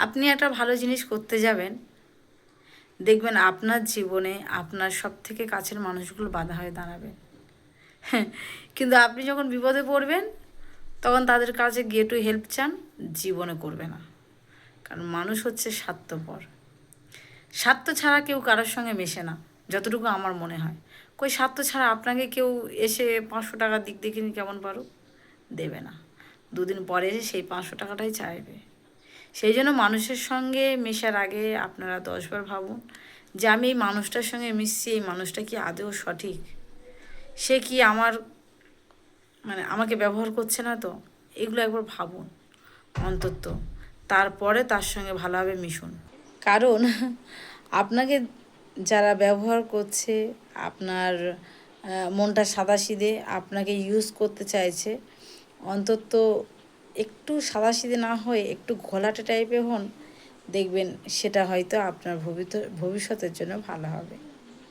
আপনি একটা ভালো জিনিস করতে যাবেন, দেখবেন আপনার জীবনে আপনার সবথেকে কাছের মানুষগুলো বাধা হয়ে দাঁড়াবে। হ্যাঁ, কিন্তু আপনি যখন বিপদে পড়বেন তখন তাদের কাছে গিয়ে টু হেল্প চান, জীবনে করবে না। কারণ মানুষ হচ্ছে স্বার্থপর। স্বার্থ ছাড়া কেউ কারোর সঙ্গে মেশে না, যতটুকু আমার মনে হয়। কই স্বার্থ ছাড়া আপনাকে কেউ এসে 500 টাকার দিক দেখে নি কেমন পারুক, দেবে না। দুদিন পরে এসে সেই 500 টাকাটাই চাইবে। সেই জন্য মানুষের সঙ্গে মেশার আগে আপনারা 10বার ভাবুন যে আমি এই মানুষটার সঙ্গে মিশছি, এই মানুষটা কি আদৌ সঠিক, সে কি আমার আমাকে ব্যবহার করছে না তো। এগুলো একবার ভাবুন অন্তত, তারপরে তার সঙ্গে ভালোভাবে মিশুন। কারণ আপনাকে যারা ব্যবহার করছে, আপনার মনটা সাদাসিধে আপনাকে ইউজ করতে চাইছে, অন্তত একটু সাদাসিধে না হয়ে একটু ঘোলাটে টাইপের হন, দেখবেন সেটা হয়তো আপনার ভবিষ্যতের জন্য ভালো হবে।